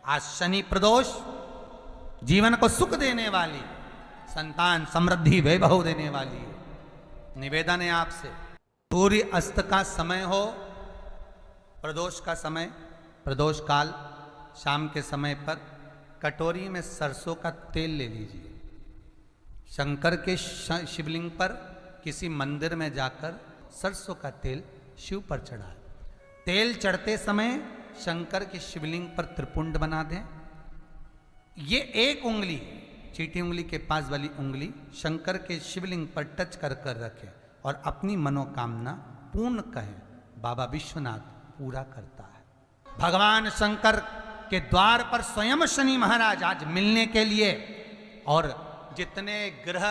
आज शनि प्रदोष जीवन को सुख देने वाली, संतान समृद्धि वैभव देने वाली है। निवेदन है आपसे, सूर्य अस्त का समय हो, प्रदोष का समय, प्रदोष काल, शाम के समय पर कटोरी में सरसों का तेल ले लीजिए। शंकर के शिवलिंग पर किसी मंदिर में जाकर सरसों का तेल शिव पर चढ़ाए। तेल चढ़ते समय शंकर के शिवलिंग पर त्रिपुंड बना दें। ये एक उंगली, चीटी उंगली के पास वाली उंगली शंकर के शिवलिंग पर टच कर कर रखें और अपनी मनोकामना पूर्ण कहें। बाबा विश्वनाथ पूरा करता है। भगवान शंकर के द्वार पर स्वयं शनि महाराज आज मिलने के लिए, और जितने ग्रह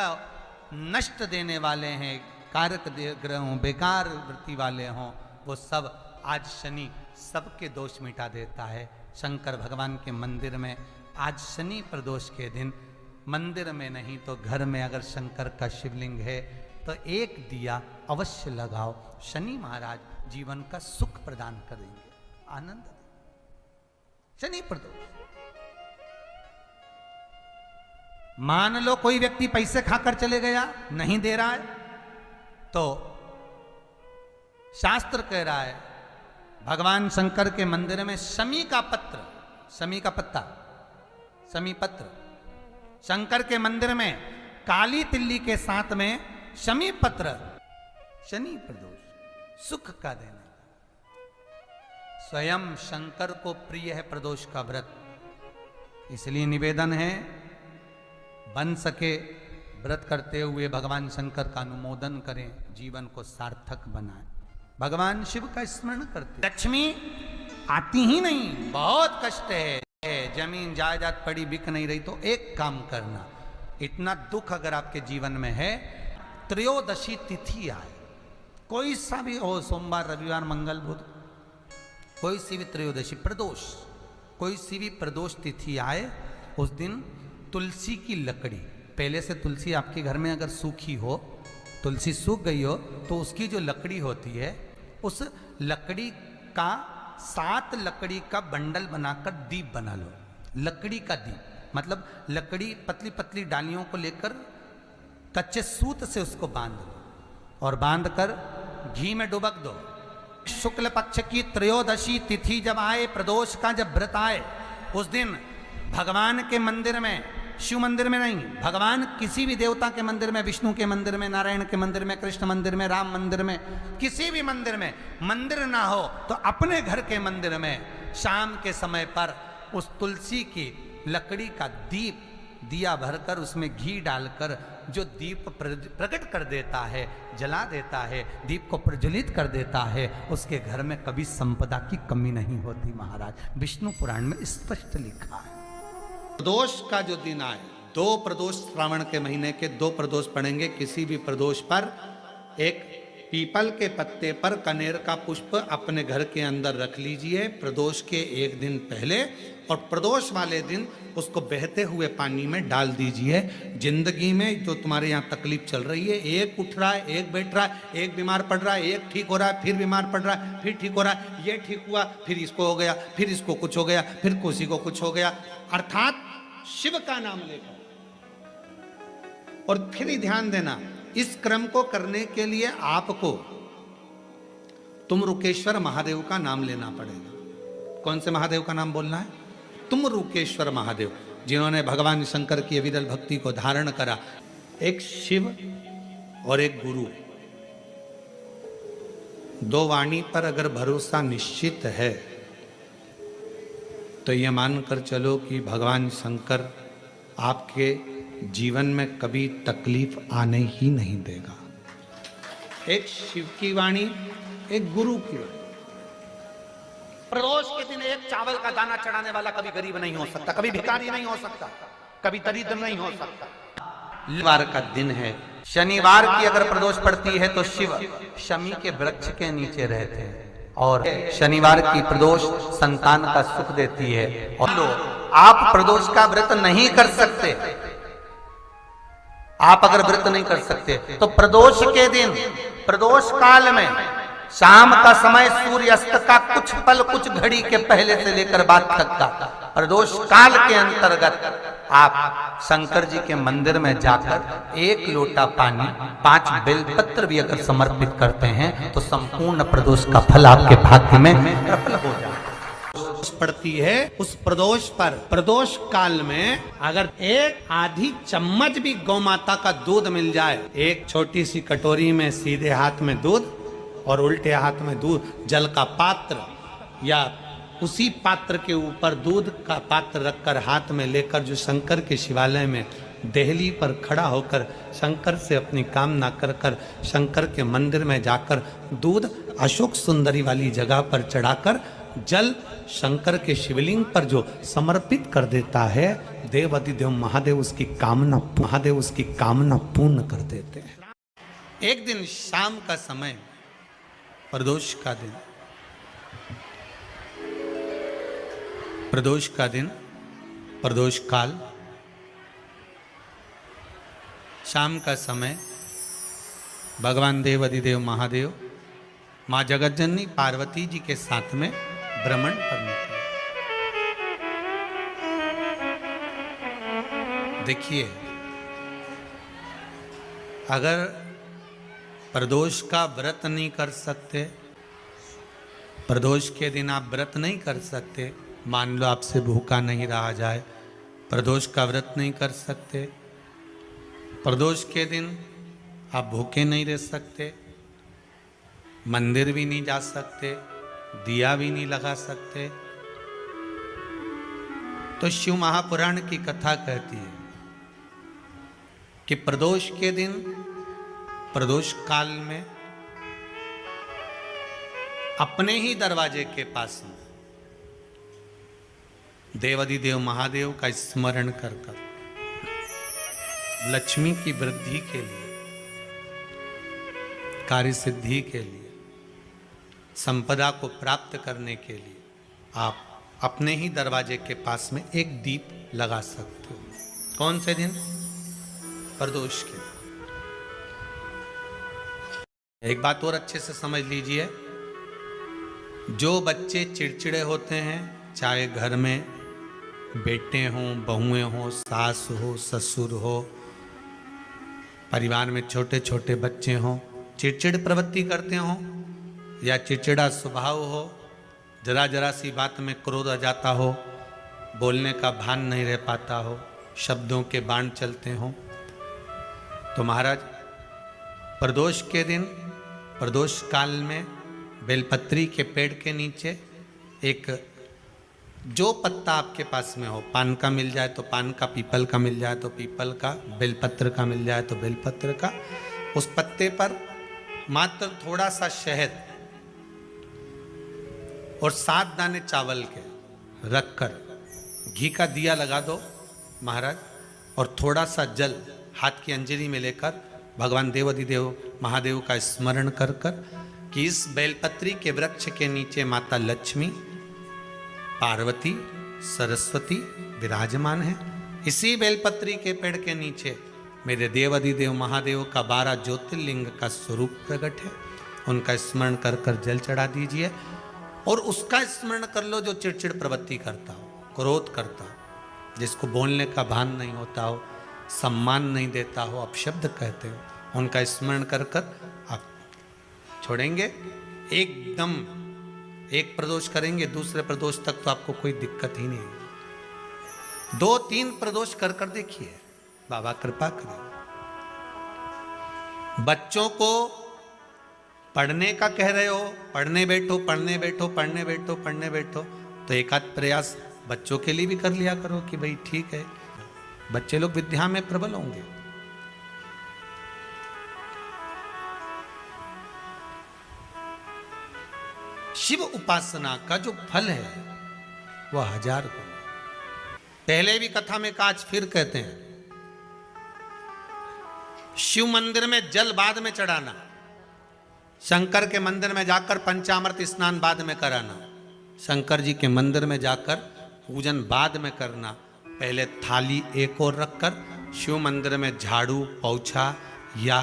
नष्ट देने वाले हैं, कारक ग्रह हों, बेकार वृत्ति वाले हों, वो सब आज शनि सबके दोष मिटा देता है। शंकर भगवान के मंदिर में आज शनि प्रदोष के दिन, मंदिर में नहीं तो घर में अगर शंकर का शिवलिंग है तो एक दिया अवश्य लगाओ। शनि महाराज जीवन का सुख प्रदान करेंगे, आनंद। शनि प्रदोष, मान लो कोई व्यक्ति पैसे खाकर चले गया, नहीं दे रहा है, तो शास्त्र कह रहा है भगवान शंकर के मंदिर में शमी का पत्र, शमी का पत्ता, शमी पत्र, शंकर के मंदिर में काली तिल्ली के साथ में शमी पत्र, शनि प्रदोष सुख का देना। स्वयं शंकर को प्रिय है प्रदोष का व्रत, इसलिए निवेदन है बन सके व्रत करते हुए भगवान शंकर का अनुमोदन करें, जीवन को सार्थक बनाएं। भगवान शिव का स्मरण करते। लक्ष्मी आती ही नहीं, बहुत कष्ट है, जमीन जायदाद पड़ी बिक नहीं रही, तो एक काम करना, इतना दुख अगर आपके जीवन में है, त्रयोदशी तिथि आए, कोई सा भी हो, सोमवार, रविवार, मंगल, बुध, कोई सी भी त्रयोदशी प्रदोष, कोई सी भी प्रदोष तिथि आए, उस दिन तुलसी की लकड़ी, पहले से तुलसी आपके घर में अगर सूखी हो, तुलसी सूख गई हो, तो उसकी जो लकड़ी होती है, उस लकड़ी का 7 लकड़ी का बंडल बनाकर दीप बना लो। लकड़ी का दीप मतलब लकड़ी पतली पतली डालियों को लेकर कच्चे सूत से उसको बांध दो और बांधकर घी में डुबक दो। शुक्ल पक्ष की त्रयोदशी तिथि जब आए, प्रदोष का जब व्रत आए, उस दिन भगवान के मंदिर में, शिव मंदिर में नहीं, भगवान किसी भी देवता के मंदिर में, विष्णु के मंदिर में, नारायण के मंदिर में, कृष्ण मंदिर में, राम मंदिर में, किसी भी मंदिर में, मंदिर ना हो तो अपने घर के मंदिर में शाम के समय पर उस तुलसी की लकड़ी का दीप, दिया भरकर उसमें घी डालकर जो दीप प्रकट कर देता है, जला देता है, दीप को प्रज्वलित कर देता है, उसके घर में कभी संपदा की कमी नहीं होती। महाराज विष्णु पुराण में स्पष्ट लिखा है। प्रदोष का जो दिन आए, 2 प्रदोष श्रावण के महीने के 2 प्रदोष पड़ेंगे। किसी भी प्रदोष पर एक पीपल के पत्ते पर कनेर का पुष्प अपने घर के अंदर रख लीजिए प्रदोष के एक दिन पहले, और प्रदोष वाले दिन उसको बहते हुए पानी में डाल दीजिए। जिंदगी में जो तुम्हारे यहाँ तकलीफ चल रही है, एक उठ रहा है, एक बैठ रहा है, एक बीमार पड़ रहा है, एक ठीक हो रहा है, फिर बीमार पड़ रहा है, फिर ठीक हो रहा है, ये ठीक हुआ, फिर इसको हो गया, फिर इसको कुछ हो गया, फिर किसी को कुछ हो गया, अर्थात शिव का नाम लेकर। और फिर ध्यान देना, इस क्रम को करने के लिए आपको तुमरुकेश्वर महादेव का नाम लेना पड़ेगा। कौन से महादेव का नाम बोलना है? तुमरुकेश्वर महादेव, जिन्होंने भगवान शंकर की अविरल भक्ति को धारण करा। एक शिव और एक गुरु, 2 वाणी पर अगर भरोसा निश्चित है तो ये मानकर चलो कि भगवान शंकर आपके जीवन में कभी तकलीफ आने ही नहीं देगा। एक शिव की वाणी, एक गुरु की वाणी। प्रदोष के दिन एक चावल का दाना चढ़ाने वाला कभी गरीब नहीं हो सकता, कभी भिखारी नहीं हो सकता, कभी दरिद्र नहीं हो सकता। शनिवार का दिन है, शनिवार की अगर प्रदोष पड़ती है तो शिव शमी के वृक्ष के नीचे रहते हैं, और शनिवार की प्रदोष संतान का सुख देती है। और आप प्रदोष का व्रत नहीं कर सकते, आप अगर व्रत नहीं कर सकते तो प्रदोष के दिन, प्रदोष काल में शाम का समय सूर्यास्त का कुछ पल, कुछ घड़ी के पहले से लेकर बाद तक का प्रदोष काल के अंतर्गत आप शंकर जी के मंदिर में जाकर 1 लोटा पानी 5 बेलपत्र भी अगर समर्पित करते हैं तो संपूर्ण प्रदोष का फल आपके भाग्य में प्रबल हो जाए। पड़ती है उस प्रदोष पर, प्रदोष काल में अगर 1 आधी चम्मच भी गौ माता का दूध मिल जाए, एक छोटी सी कटोरी में सीधे हाथ में दूध और उल्टे हाथ में दूध, जल का पात्र या उसी पात्र के ऊपर दूध का पात्र रखकर हाथ में लेकर जो शंकर के शिवालय में देहली पर खड़ा होकर शंकर से अपनी कामना कर कर शंकर के मंदिर में जाकर दूध अशोक सुंदरी वाली जगह पर चढ़ाकर जल शंकर के शिवलिंग पर जो समर्पित कर देता है, देवाधिदेव महादेव उसकी कामना पूर्ण कर देते हैं। एक दिन शाम का समय, प्रदोष का दिन, प्रदोष काल, शाम का समय, भगवान देवाधिदेव महादेव माँ जगतजननी पार्वती जी के साथ में भ्रमण पर निकले। देखिए, अगर प्रदोष का व्रत नहीं कर सकते, प्रदोष के दिन आप व्रत नहीं कर सकते, मान लो आपसे भूखा नहीं रहा जाए, प्रदोष का व्रत नहीं कर सकते, प्रदोष के दिन आप भूखे नहीं रह सकते, मंदिर भी नहीं जा सकते, दिया भी नहीं लगा सकते, तो शिव महापुराण की कथा कहती है कि प्रदोष के दिन, प्रदोष काल में अपने ही दरवाजे के पास में देवाधिदेव महादेव का स्मरण कर कर लक्ष्मी की वृद्धि के लिए, कार्य सिद्धि के लिए, संपदा को प्राप्त करने के लिए आप अपने ही दरवाजे के पास में एक दीप लगा सकते हो। कौन से दिन? प्रदोष के। एक बात और अच्छे से समझ लीजिए, जो बच्चे चिड़चिड़े होते हैं, चाहे घर में बेटे हों, बहुएं हों, सास हो, ससुर हो, परिवार में छोटे छोटे बच्चे हों, चिड़चिड़ प्रवृत्ति करते हों या चिड़चिड़ा स्वभाव हो, जरा जरा सी बात में क्रोध आ जाता हो, बोलने का भान नहीं रह पाता हो, शब्दों के बाण चलते हों, तो महाराज प्रदोष के दिन, प्रदोष काल में बेलपत्री के पेड़ के नीचे एक, जो पत्ता आपके पास में हो, पान का मिल जाए तो पान का, पीपल का मिल जाए तो पीपल का, बेलपत्र का मिल जाए तो बेलपत्र का, उस पत्ते पर मात्र थोड़ा सा शहद और 7 दाने चावल के रखकर घी का दिया लगा दो महाराज, और थोड़ा सा जल हाथ की अंजलि में लेकर भगवान देवाधिदेव महादेव का स्मरण कर कर कि इस बेलपत्री के वृक्ष के नीचे माता लक्ष्मी, पार्वती, सरस्वती विराजमान है। इसी बेलपत्री के पेड़ के नीचे मेरे देवाधिदेव महादेव का 12 ज्योतिर्लिंग का स्वरूप प्रकट है। उनका स्मरण कर कर जल चढ़ा दीजिए और उसका स्मरण कर लो जो चिड़चिड़ प्रवृत्ति करता हो, क्रोध करता हो, जिसको बोलने का भान नहीं होता हो, सम्मान नहीं देता हो, अपशब्द कहते हो, उनका स्मरण कर कर आप छोड़ेंगे। एकदम एक प्रदोष करेंगे, दूसरे प्रदोष तक तो आपको कोई दिक्कत ही नहीं। 2-3 प्रदोष कर कर देखिए, बाबा कृपा करें। बच्चों को पढ़ने का कह रहे हो, पढ़ने बैठो, पढ़ने बैठो, पढ़ने बैठो, पढ़ने बैठो, तो एक आध प्रयास बच्चों के लिए भी कर लिया करो कि भाई ठीक है, बच्चे लोग विद्या में प्रबल होंगे। शिव उपासना का जो फल है वह 1000 गुना। पहले भी कथा में कहा, आज फिर कहते हैं, शिव मंदिर में जल बाद में चढ़ाना, शंकर के मंदिर में जाकर पंचामृत स्नान बाद में कराना, शंकर जी के मंदिर में जाकर पूजन बाद में करना, पहले थाली एक और रखकर शिव मंदिर में झाड़ू, पोछा या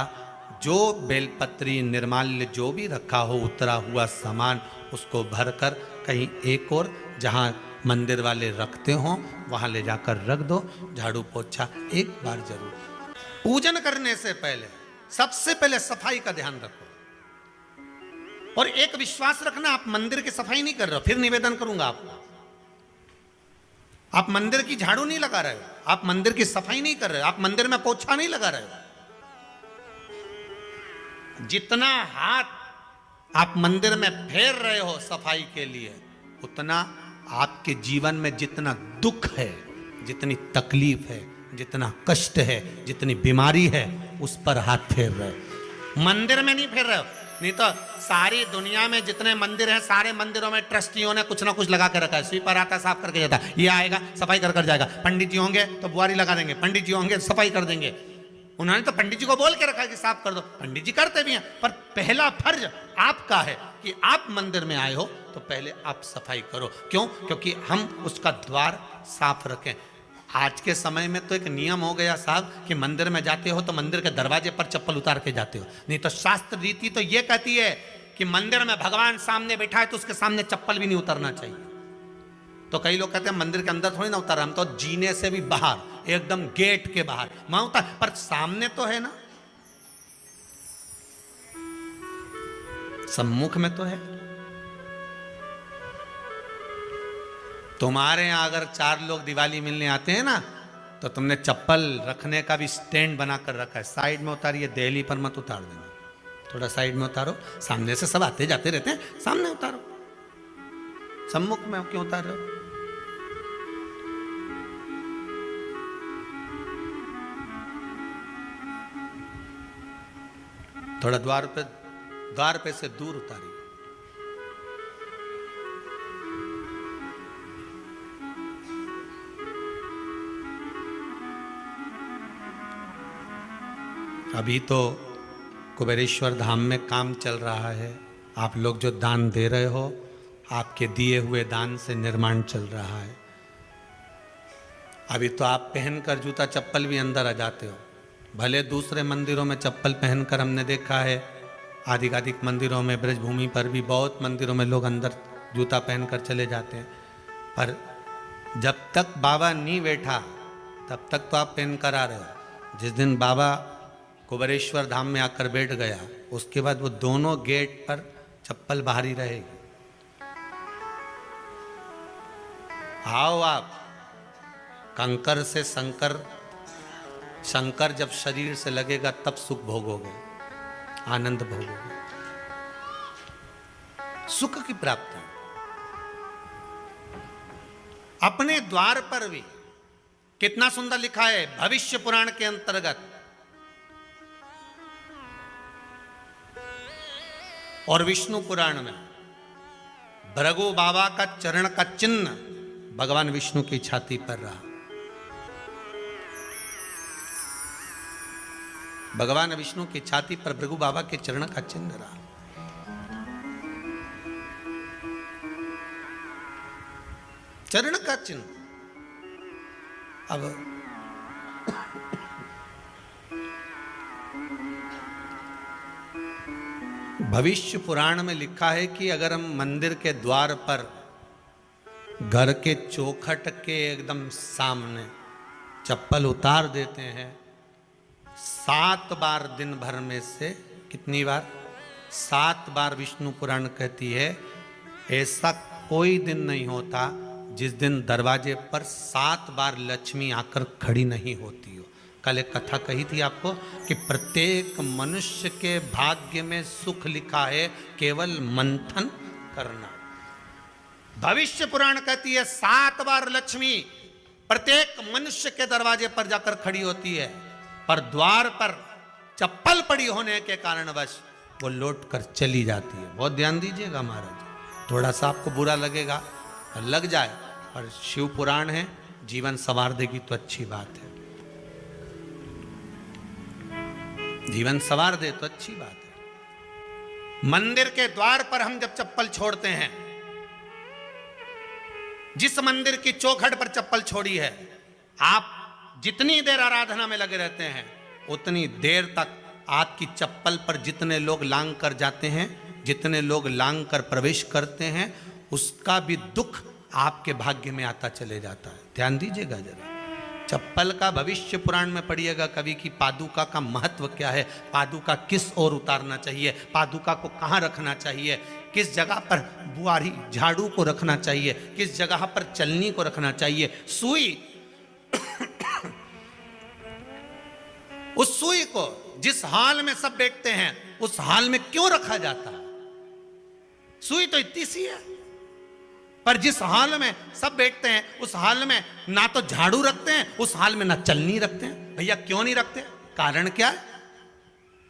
जो बेलपत्री, निर्माल्य जो भी रखा हो, उतरा हुआ सामान, उसको भरकर कहीं एक और जहाँ मंदिर वाले रखते हो वहां ले जाकर रख दो, झाड़ू पोछा एक बार जरूर। पूजन करने से पहले सबसे पहले सफाई का ध्यान रखो। और एक विश्वास रखना, आप मंदिर की सफाई नहीं कर रहे हो, फिर निवेदन करूंगा आपको, आप मंदिर की झाड़ू नहीं लगा रहे हो, आप मंदिर की सफाई नहीं कर रहे हो, आप मंदिर में पोछा नहीं लगा रहे हो। जितना हाथ आप मंदिर में फेर रहे हो सफाई के लिए, उतना आपके जीवन में जितना दुख है, जितनी तकलीफ है, जितना कष्ट है, जितनी बीमारी है, उस पर हाथ फेर रहे हो, मंदिर में नहीं फेर रहे हो। नहीं तो सारी दुनिया में जितने मंदिर हैं, सारे मंदिरों में ट्रस्टियों ने कुछ ना कुछ लगा के रखा है। स्वीपर आता है, साफ करके जाता है, ये आएगा सफाई कर जाएगा, पंडित जी होंगे तो बुआरी लगा देंगे, पंडित जी होंगे सफाई कर देंगे। उन्होंने तो पंडित जी को बोल के रखा है कि साफ कर दो, पंडित जी करते भी हैं, पर पहला फर्ज आपका है कि आप मंदिर में आए हो तो पहले आप सफाई करो। क्यों? क्योंकि हम उसका द्वार साफ रखें। आज के समय में तो एक नियम हो गया साहब कि मंदिर में जाते हो तो मंदिर के दरवाजे पर चप्पल उतार के जाते हो, नहीं तो शास्त्र रीति तो ये कहती है कि मंदिर में भगवान सामने बैठा है तो उसके सामने चप्पल भी नहीं उतरना चाहिए। तो कई लोग कहते हैं मंदिर के अंदर थोड़ी ना उतार, हम तो जीने से भी बाहर, एकदम गेट के बाहर वहां उतार, पर सामने तो है ना, सम्मुख में तो है। तुम्हारे यहां अगर 4 लोग दिवाली मिलने आते हैं ना, तो तुमने चप्पल रखने का भी स्टैंड बनाकर रखा है, साइड में उतारिए, देहली पर मत उतार देना, थोड़ा साइड में उतारो, सामने से सब आते जाते रहते हैं, सामने उतारो, सम्मुख में क्यों उतार रहे हो? थोड़ा द्वार पे से दूर उतारिए। अभी तो कुबेरेश्वर धाम में काम चल रहा है, आप लोग जो दान दे रहे हो, आपके दिए हुए दान से निर्माण चल रहा है। अभी तो आप पहनकर जूता चप्पल भी अंदर आ जाते हो, भले दूसरे मंदिरों में चप्पल पहनकर हमने देखा है, आधिकाधिक मंदिरों में, ब्रजभूमि पर भी बहुत मंदिरों में लोग अंदर जूता पहनकर चले जाते हैं, पर जब तक बाबा नहीं बैठा तब तक तो आप पहनकर आ रहे हो। जिस दिन बाबा कुबेरेश्वर धाम में आकर बैठ गया, उसके बाद वो दोनों गेट पर चप्पल बाहर ही रहेगी। आओ आप, कंकर से शंकर जब शरीर से लगेगा तब सुख भोगोगे, आनंद भोगोगे, सुख की प्राप्ति। अपने द्वार पर भी कितना सुंदर लिखा है भविष्य पुराण के अंतर्गत, और विष्णु पुराण में भृगु बाबा का चरण का चिन्ह भगवान विष्णु की छाती पर रहा। भगवान विष्णु की छाती पर भृगु बाबा के चरण का चिन्ह रहा। चरण का चिन्ह। अब भविष्य पुराण में लिखा है कि अगर हम मंदिर के द्वार पर घर के चौखट के एकदम सामने चप्पल उतार देते हैं, 7 बार दिन भर में से, कितनी बार? 7 बार विष्णु पुराण कहती है ऐसा कोई दिन नहीं होता जिस दिन दरवाजे पर 7 बार लक्ष्मी आकर खड़ी नहीं होती हो। कल एक कथा कही थी आपको कि प्रत्येक मनुष्य के भाग्य में सुख लिखा है, केवल मंथन करना। भविष्य पुराण कहती है 7 बार लक्ष्मी प्रत्येक मनुष्य के दरवाजे पर जाकर खड़ी होती है, पर द्वार पर चप्पल पड़ी होने के कारणवश वो लौट कर चली जाती है। बहुत ध्यान दीजिएगा महाराज, थोड़ा सा आपको बुरा लगेगा, लग जाए, पर शिव पुराण है, जीवन संवार देगी तो अच्छी बात है, जीवन संवार दे तो अच्छी बात है। मंदिर के द्वार पर हम जब चप्पल छोड़ते हैं, जिस मंदिर की चौखट पर चप्पल छोड़ी है, आप जितनी देर आराधना में लगे रहते हैं उतनी देर तक आपकी चप्पल पर जितने लोग लांग कर जाते हैं, जितने लोग लांग कर प्रवेश करते हैं, उसका भी दुख आपके भाग्य में आता चले जाता है। ध्यान दीजिएगा जरा, चप्पल का भविष्य पुराण में पढ़िएगा कवि की पादुका का महत्व क्या है, पादुका किस ओर उतारना चाहिए, पादुका को कहाँ रखना चाहिए, किस जगह पर बुआरी झाड़ू को रखना चाहिए, किस जगह पर चलनी को रखना चाहिए, सुई उस सुई को जिस हाल में सब बैठते हैं उस हाल में क्यों रखा जाता है? सुई तो इतनी सी है, पर जिस हाल में सब बैठते हैं उस हाल में ना तो झाड़ू रखते हैं, उस हाल में ना चलनी रखते हैं। भैया क्यों नहीं रखते? कारण क्या है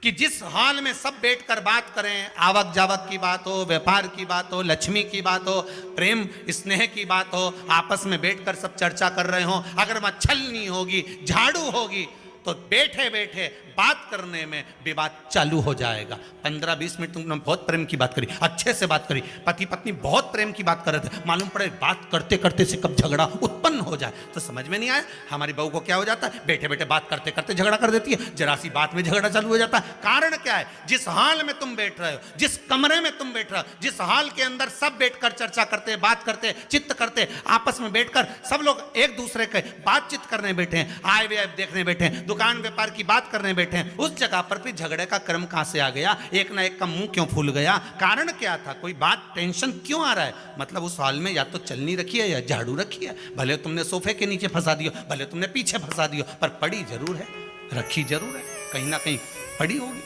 कि जिस हाल में सब बैठकर बात करें, आवक जावक की बात हो, व्यापार की बात हो, लक्ष्मी की बात हो, प्रेम स्नेह की बात हो, आपस में बैठकर सब चर्चा कर रहे हो, अगर वहां छलनी होगी, झाड़ू होगी, तो बैठे बैठे बात करने में विवाद चालू हो जाएगा। 15-20 मिनट तुमने बहुत प्रेम की बात करी, अच्छे से बात करी, पति पत्नी बहुत प्रेम की बात कर रहे थे, मालूम पड़े बात करते करते से कब झगड़ा उत्पन्न हो जाए तो समझ में नहीं आया। हमारी बहू को क्या हो जाता है, बैठे बैठे बात करते करते झगड़ा कर देती है, जरा सी बात में झगड़ा चालू हो जाता है। कारण क्या है? जिस हाल में तुम बैठ रहे हो, जिस कमरे में तुम बैठ रहे हो, जिस हाल के अंदर सब बैठकर चर्चा करते, बात करते, चित्त करते, आपस में बैठकर सब लोग एक दूसरे के बातचीत करने बैठे हैं, आए वे देखने बैठे हैं, दुकान व्यापार की बात करने बैठे हैं, उस जगह पर भी झगड़े का क्रम कहां से आ गया? एक ना एक का मुंह क्यों फूल गया? कारण क्या था? कोई बात टेंशन क्यों आ रहा है? मतलब उस हाल में या तो चलनी रखी है या झाड़ू रखी है, भले तुमने सोफे के नीचे फंसा दियो, भले तुमने पीछे फंसा दियो, पर पड़ी जरूर है, रखी जरूर है, कहीं ना कहीं पड़ी होगी।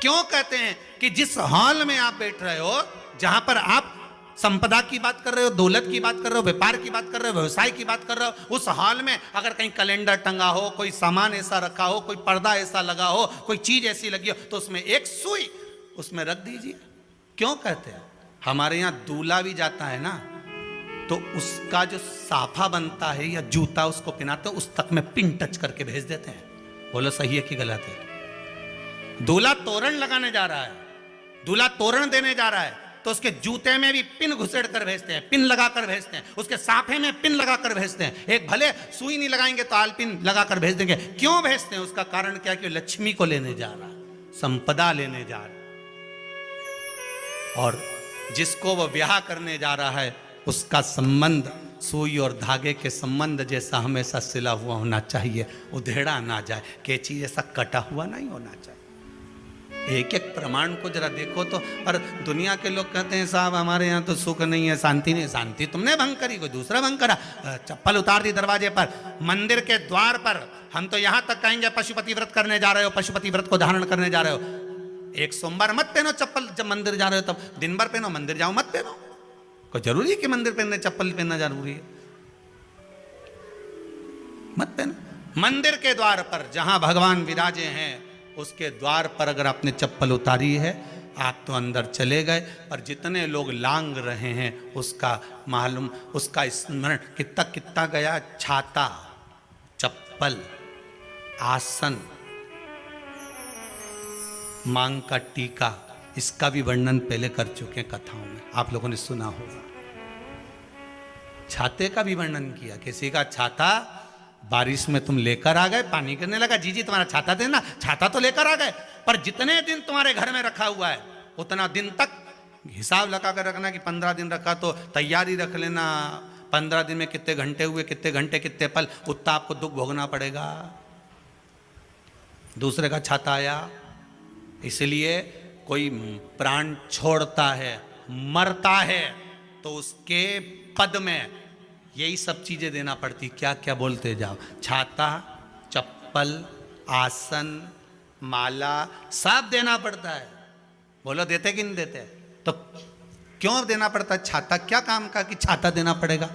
क्यों कहते हैं कि जिस हाल में आप बैठ रहे हो, जहां पर आप संपदा की बात कर रहे हो, दौलत की बात कर रहे हो, व्यापार की बात कर रहे हो, व्यवसाय की बात कर रहे हो, उस हाल में अगर कहीं कैलेंडर टंगा हो, कोई सामान ऐसा रखा हो, कोई पर्दा ऐसा लगा हो, कोई चीज ऐसी लगी हो, तो उसमें एक सुई उसमें रख दीजिए। क्यों कहते हैं? हमारे यहां दूल्हा भी जाता है ना, तो उसका जो साफा बनता है या जूता उसको पहनाते हैं, उस तक में पिन टच करके भेज देते हैं। बोलो सही है कि गलत है? दूल्हा तोरण लगाने जा रहा है, दूल्हा तोरण देने जा रहा है, तो उसके जूते में भी पिन घुसेड़ कर भेजते हैं, पिन लगाकर भेजते हैं, उसके साफे में पिन लगाकर भेजते हैं। एक भले सुई नहीं लगाएंगे तो आलपिन लगाकर भेज देंगे। क्यों भेजते हैं? उसका कारण क्या? कि लक्ष्मी को लेने जा रहा है, संपदा लेने जा रहा है, और जिसको वो ब्याह करने जा रहा है उसका संबंध सुई और धागे के संबंध जैसा हमेशा सिला हुआ होना चाहिए, उधेड़ा ना जाए, कैंची जैसा कटा हुआ नहीं होना चाहिए। एक एक प्रमाण को जरा देखो तो। पर दुनिया के लोग कहते हैं साहब हमारे यहाँ तो सुख नहीं है, शांति नहीं। शांति तुमने भंग करी, कोई दूसरा भंग करा। चप्पल उतार दी दरवाजे पर, मंदिर के द्वार पर। हम तो यहाँ तक कहेंगे पशुपति व्रत करने जा रहे हो, पशुपति व्रत को धारण करने जा रहे हो, एक सोमवार मत पहनो चप्पल, जब मंदिर जा रहे हो तब दिन भर पहनो, मंदिर जाओ मत पहनो। कोई जरूरी है कि मंदिर पहनने चप्पल पहनना जरूरी है? मत पहनो। मंदिर के द्वार पर जहां भगवान विराजे हैं उसके द्वार पर अगर आपने चप्पल उतारी है, आप तो अंदर चले गए, पर जितने लोग लांग रहे हैं उसका मालूम, उसका स्मरण कितना कितना गया। छाता, चप्पल, आसन, मांग का टीका, इसका भी वर्णन पहले कर चुके हैं कथाओं में, आप लोगों ने सुना होगा। छाते का भी वर्णन किया। किसी का छाता बारिश में तुम लेकर आ गए, पानी गिरने लगा, जी जी तुम्हारा छाता देना, छाता तो लेकर आ गए, पर जितने दिन तुम्हारे घर में रखा हुआ है उतना दिन तक हिसाब लगा कर रखना कि 15 दिन रखा तो तैयारी रख लेना, 15 दिन में कितने घंटे हुए, कितने घंटे कितने पल, उतना आपको दुख भोगना पड़ेगा। दूसरे का छाता आया, इसलिए कोई प्राण छोड़ता है, मरता है, तो उसके पद में यही सब चीजें देना पड़ती। क्या क्या बोलते जाओ, छाता, चप्पल, आसन, माला, सब देना पड़ता है। बोलो देते कि नहीं देते? तो क्यों देना पड़ता है? छाता क्या काम का कि छाता देना पड़ेगा?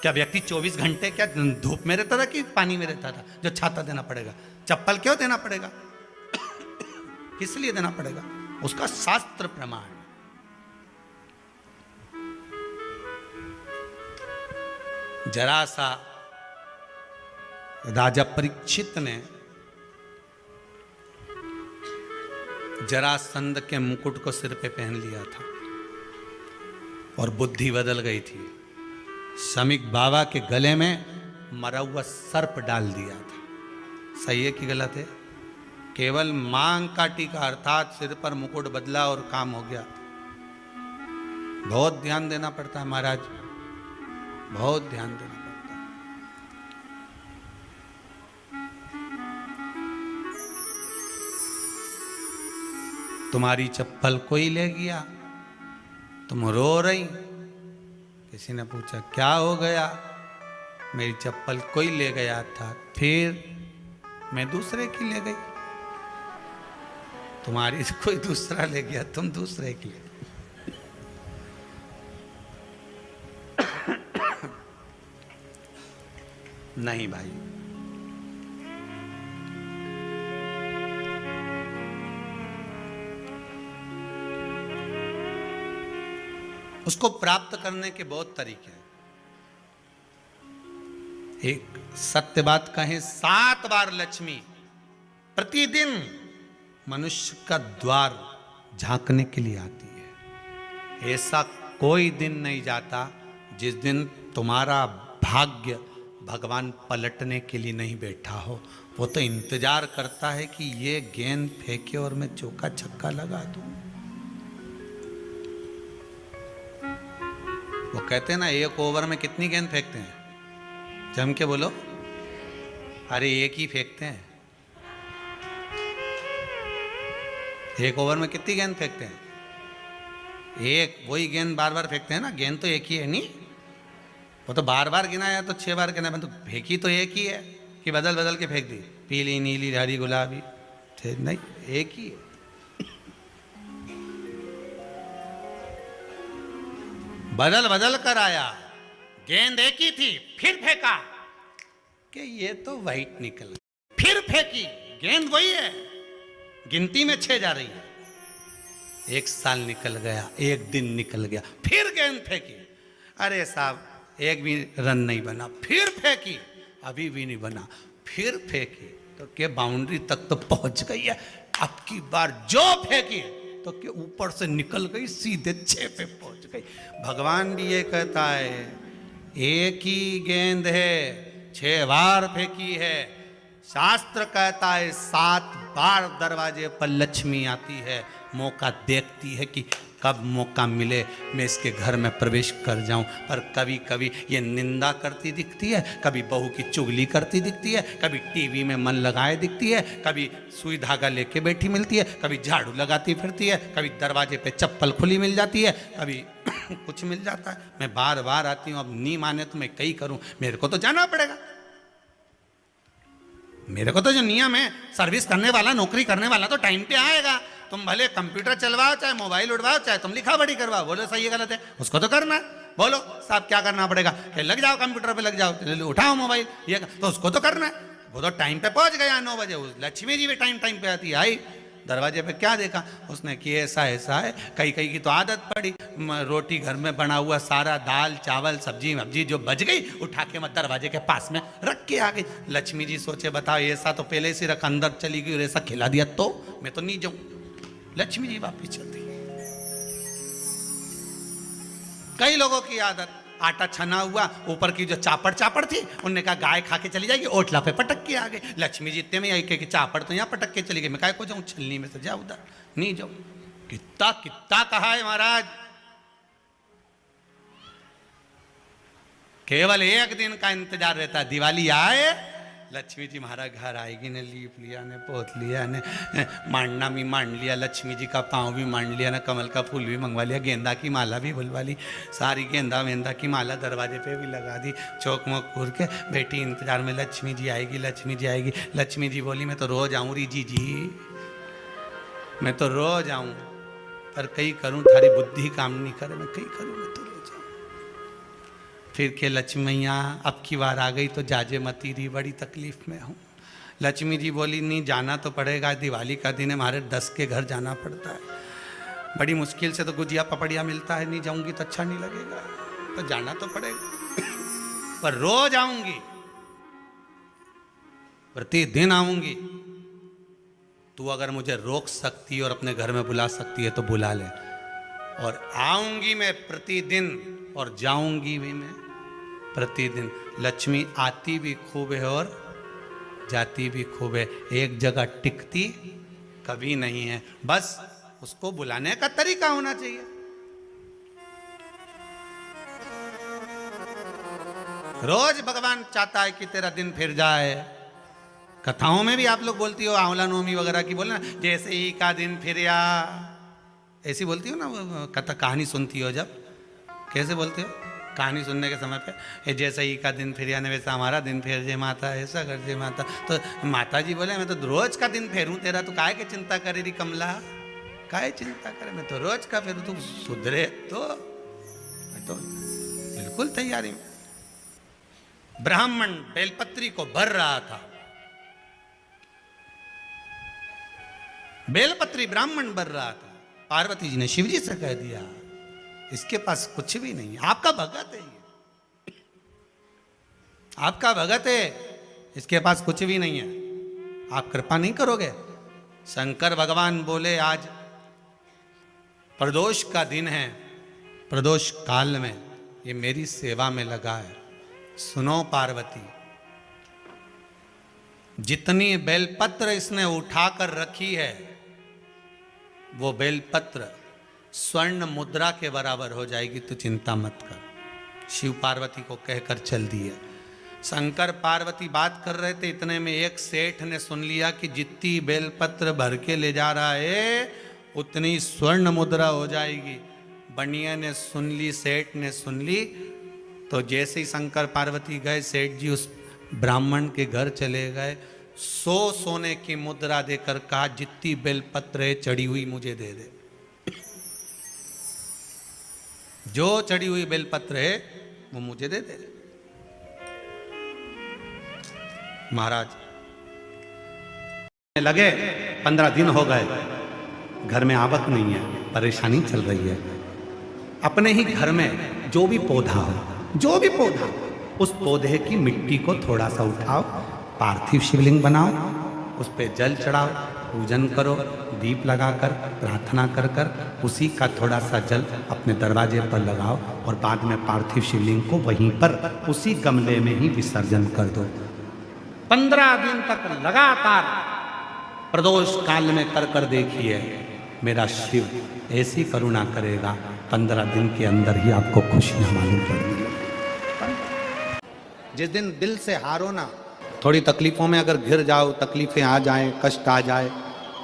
क्या व्यक्ति 24 घंटे क्या धूप में रहता था कि पानी में रहता था जो छाता देना पड़ेगा? चप्पल क्यों देना पड़ेगा? किस लिए देना पड़ेगा? उसका शास्त्र प्रमाण। जरा सा राजा परीक्षित ने जरासंध के मुकुट को सिर पे पहन लिया था और बुद्धि बदल गई थी। शमीक बाबा के गले में मरा हुआ सर्प डाल दिया था। सही है कि गलत है? केवल मांग का टीका अर्थात सिर पर मुकुट बदला और काम हो गया। बहुत ध्यान देना पड़ता है महाराज, बहुत ध्यान देना पड़ता है। तुम्हारी चप्पल कोई ले गया, तुम रो रही, किसी ने पूछा क्या हो गया, मेरी चप्पल कोई ले गया था, फिर मैं दूसरे की ले गई। तुम्हारी कोई दूसरा ले गया, तुम दूसरे की ले गई। नहीं भाई, उसको प्राप्त करने के बहुत तरीके हैं। एक सत्य बात कहें, 7 बार लक्ष्मी प्रतिदिन मनुष्य का द्वार झांकने के लिए आती है। ऐसा कोई दिन नहीं जाता जिस दिन तुम्हारा भाग्य भगवान पलटने के लिए नहीं बैठा हो। वो तो इंतजार करता है कि ये गेंद फेंके और मैं चौका छक्का लगा दूं। वो कहते हैं ना, 1 ओवर में कितनी गेंद फेंकते हैं? जम के बोलो। अरे एक ही फेंकते हैं। 1 ओवर में कितनी गेंद फेंकते हैं? एक। वही गेंद बार बार फेंकते हैं ना, गेंद तो एक ही है नहीं। वो तो बार बार गिनाया तो 6 बार गिना, तो फेंकी तो एक ही है कि बदल बदल के फेंक दी, पीली नीली हरी गुलाबी, नहीं, एक ही है। बदल बदल कर आया, गेंद एक ही थी, फिर फेंका कि ये तो वाइट निकल, फिर फेंकी, गेंद वही है, गिनती में 6 जा रही है। 1 साल निकल गया, 1 दिन निकल गया, फिर गेंद फेंकी, अरे साहब एक भी रन नहीं बना, फिर फेंकी, अभी भी नहीं बना, फिर फेंकी तो के बाउंड्री तक तो पहुंच गई है। अब की बार जो फेंकी तो के ऊपर से निकल गई, सीधे 6 पे पहुंच गई। भगवान भी ये कहता है, एक ही गेंद है, 6 बार फेंकी है। शास्त्र कहता है 7 बार दरवाजे पर लक्ष्मी आती है, मौका देखती है कि कब मौका मिले मैं इसके घर में प्रवेश कर जाऊं। पर कभी कभी ये निंदा करती दिखती है, कभी बहू की चुगली करती दिखती है, कभी टीवी में मन लगाए दिखती है, कभी सुई धागा लेके बैठी मिलती है, कभी झाड़ू लगाती फिरती है, कभी दरवाजे पे चप्पल खुली मिल जाती है, कभी कुछ मिल जाता है। मैं बार बार आती हूँ, अब नहीं माने तो मैं कई करूँ, मेरे को तो जाना पड़ेगा। मेरे को तो जो नियम है, सर्विस करने वाला, नौकरी करने वाला तो टाइम पे आएगा। तुम भले कंप्यूटर चलवाओ, चाहे मोबाइल उड़वाओ, चाहे तुम लिखा पढ़ी करवाओ, बोलो सही है गलत है, उसको तो करना है। बोलो साहब क्या करना पड़ेगा, लग जाओ कंप्यूटर पे, लग जाओ, उठाओ मोबाइल, ये तो उसको तो करना है। वो तो टाइम पे पहुंच गया 9 बजे। लक्ष्मी जी भी टाइम पे आती है, आई दरवाजे पे क्या देखा उसने कि ऐसा ऐसा है। कई कई की तो आदत पड़ी, रोटी घर में बना हुआ सारा दाल चावल सब्जी वब्जी जो बच गई, उठा के मैं दरवाजे के पास में रख के आ गई। लक्ष्मी जी सोचे बताओ, ऐसा तो पहले से रख, अंदर चली गई और ऐसा खिला दिया तो मैं तो नहीं जाऊं। लक्ष्मी जी वापिस चलती। कई लोगों की आदत, आटा छना हुआ, ऊपर की जो चापड़ थी, उनने कहा गाय खा के चली जाएगी, ओटला पे पटक के आ गए। लक्ष्मी जी इतने में आई कि चापड़ तो यहाँ पटक के चली गई, मैं काय को जाऊं, छलनी में से जा उधर, नहीं जाऊं। कितना कितना कहा है महाराज, केवल 1 दिन का इंतजार रहता है, दिवाली आए लक्ष्मी जी महाराज घर आएगी ने, लीप लिया ने, पोत लिया ने, मांडना भी मांड लिया, लक्ष्मी जी का पाँव भी मांड लिया ना, कमल का फूल भी मंगवा लिया, गेंदा की माला भी बुलवा ली, सारी गेंदा वेंदा की माला दरवाजे पे भी लगा दी, चौक मोक घूर के बेटी इंतजार में, लक्ष्मी जी आएगी, लक्ष्मी जी आएगी। लक्ष्मी जी बोली मैं तो रोज आऊँ री जी, मैं तो रोज आऊँ, पर कई करूँ थारी बुद्धि काम नहीं करे, मैं कई करूँ, मैं तो रोज आऊँ। फिर के लक्ष्मी मैया अब की बार आ गई तो जाजे मती रही, बड़ी तकलीफ में हूँ। लक्ष्मी जी बोली नहीं जाना तो पड़ेगा, दिवाली का दिन है, हमारे 10 के घर जाना पड़ता है, बड़ी मुश्किल से तो गुजिया पपड़िया मिलता है, नहीं जाऊंगी तो अच्छा नहीं लगेगा, तो जाना तो पड़ेगा, पर रोज आऊंगी, प्रतिदिन आऊंगी। तू अगर मुझे रोक सकती है और अपने घर में बुला सकती है तो बुला ले, और आऊंगी मैं प्रतिदिन और जाऊंगी भी मैं प्रतिदिन। लक्ष्मी आती भी खूब है और जाती भी खूब है, एक जगह टिकती कभी नहीं है, बस उसको बुलाने का तरीका होना चाहिए। रोज भगवान चाहता है कि तेरा दिन फिर जाए। कथाओं में भी आप लोग बोलती हो, आंवला नवमी वगैरह की बोलना, जैसे ही का दिन फिर या, ऐसी बोलती हो ना कथा, कहानी सुनती हो जब, कैसे बोलती हो कहानी सुनने के समय पे, जैसे ही का दिन फिर या वैसा हमारा दिन फेर जे माता, ऐसा कर जे माता। तो माता जी बोले मैं तो रोज का दिन फेरूं तेरा, तो काहे के चिंता करे रही कमला, काहे चिंता करे, मैं तो रोज का फेरू, तू सुधरे तो मैं तो बिल्कुल तैयारी में। ब्राह्मण बेलपत्री को भर रहा था, बेलपत्री ब्राह्मण भर रहा था। पार्वती जी ने शिव जी से कह दिया इसके पास कुछ भी नहीं है, आपका भगत है ये, आपका भगत है, इसके पास कुछ भी नहीं है, आप कृपा नहीं करोगे। शंकर भगवान बोले आज प्रदोष का दिन है, प्रदोष काल में ये मेरी सेवा में लगा है। सुनो पार्वती, जितनी बेलपत्र इसने उठाकर रखी है वो बेलपत्र स्वर्ण मुद्रा के बराबर हो जाएगी, तो चिंता मत कर। शिव पार्वती को कहकर चल दिए। शंकर पार्वती बात कर रहे थे, इतने में एक सेठ ने सुन लिया कि जितनी बेलपत्र भर के ले जा रहा है उतनी स्वर्ण मुद्रा हो जाएगी। बनिया ने सुन ली, सेठ ने सुन ली, तो जैसे ही शंकर पार्वती गए, सेठ जी उस ब्राह्मण के घर चले गए, 100 सोने की मुद्रा देकर कहा जितनी बेलपत्र है चढ़ी हुई मुझे दे दे। जो चढ़ी हुई बेलपत्र है वो मुझे दे दे। महाराज लगे 15 दिन हो गए, घर में आवक नहीं है, परेशानी चल रही है। अपने ही घर में जो भी पौधा हो, जो भी पौधा, उस पौधे की मिट्टी को थोड़ा सा उठाओ, पार्थिव शिवलिंग बनाओ, उस पर जल चढ़ाओ, पूजन करो, दीप लगाकर प्रार्थना कर कर उसी का थोड़ा सा जल अपने दरवाजे पर लगाओ और बाद में पार्थिव शिवलिंग को वहीं पर उसी गमले में ही विसर्जन कर दो। 15 दिन तक लगातार प्रदोष काल में कर देखिए, मेरा शिव ऐसी करुणा करेगा, 15 दिन के अंदर ही आपको खुशियां मालूम पड़ेंगी। जिस दिन दिल से हारो ना, थोड़ी तकलीफों में अगर घिर जाओ, तकलीफें आ जाएं, कष्ट आ जाए,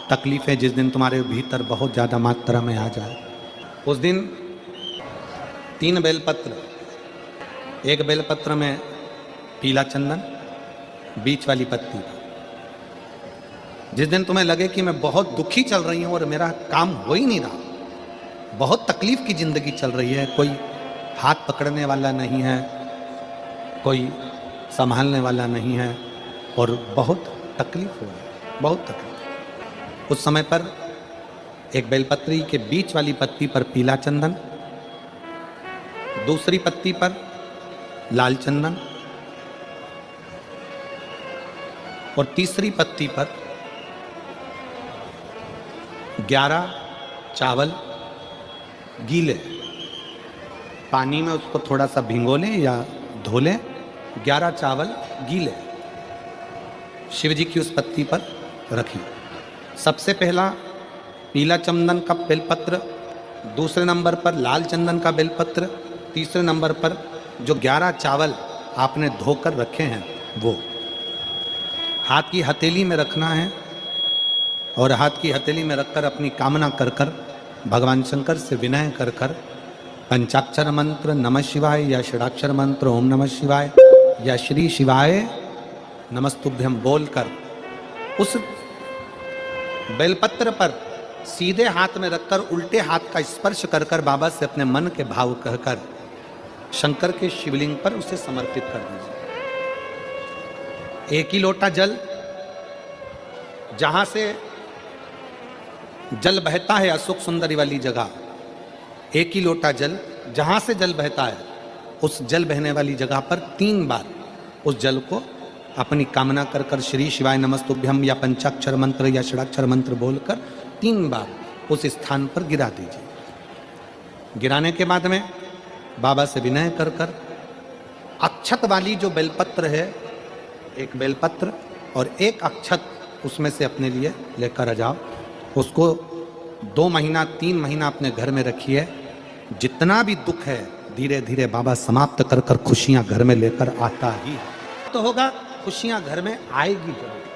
तकलीफें जिस दिन तुम्हारे भीतर बहुत ज़्यादा मात्रा में आ जाए, उस दिन 3 बेलपत्र, एक बेलपत्र में पीला चंदन, बीच वाली पत्ती। जिस दिन तुम्हें लगे कि मैं बहुत दुखी चल रही हूँ और मेरा काम हो ही नहीं रहा, बहुत तकलीफ की जिंदगी चल रही है, कोई हाथ पकड़ने वाला नहीं है, कोई संभालने वाला नहीं है और बहुत तकलीफ हो रही है, बहुत तकलीफ। उस समय पर एक बेलपत्री के बीच वाली पत्ती पर पीला चंदन, दूसरी पत्ती पर लाल चंदन और तीसरी पत्ती पर 11 चावल गीले, पानी में उसको थोड़ा सा भिगो लें या धो लें, 11 चावल गीले शिव जी की उस पत्ती पर रखी। सबसे पहला पीला चंदन का बेलपत्र, दूसरे नंबर पर लाल चंदन का बेलपत्र, तीसरे नंबर पर जो 11 चावल आपने धोकर रखे हैं वो हाथ की हथेली में रखना है और हाथ की हथेली में रखकर अपनी कामना कर कर भगवान शंकर से विनय कर कर पंचाक्षर मंत्र नमः शिवाय या षडाक्षर मंत्र ओम नमः शिवाय या श्री शिवाय नमस्तुभ्यम बोलकर उस बेलपत्र पर सीधे हाथ में रखकर उल्टे हाथ का स्पर्श कर कर बाबा से अपने मन के भाव कहकर शंकर के शिवलिंग पर उसे समर्पित कर दीजिए। एक ही लोटा जल, जहां से जल बहता है अशोक सुंदरी वाली जगह, एक ही लोटा जल, जहां से जल बहता है उस जल बहने वाली जगह पर 3 बार उस जल को अपनी कामना कर कर श्री शिवाय नमस्तुभ्यम या पंचाक्षर मंत्र या षडाक्षर मंत्र बोलकर 3 बार उस स्थान पर गिरा दीजिए। गिराने के बाद में बाबा से विनय कर कर अक्षत वाली जो बेलपत्र है, एक बेलपत्र और एक अक्षत उसमें से अपने लिए लेकर आ जाओ। उसको 2 महीना 3 महीना अपने घर में रखिए। जितना भी दुख है धीरे धीरे बाबा समाप्त कर कर खुशियां घर में लेकर आता ही तो होगा, खुशियां घर में आएगी जरूर।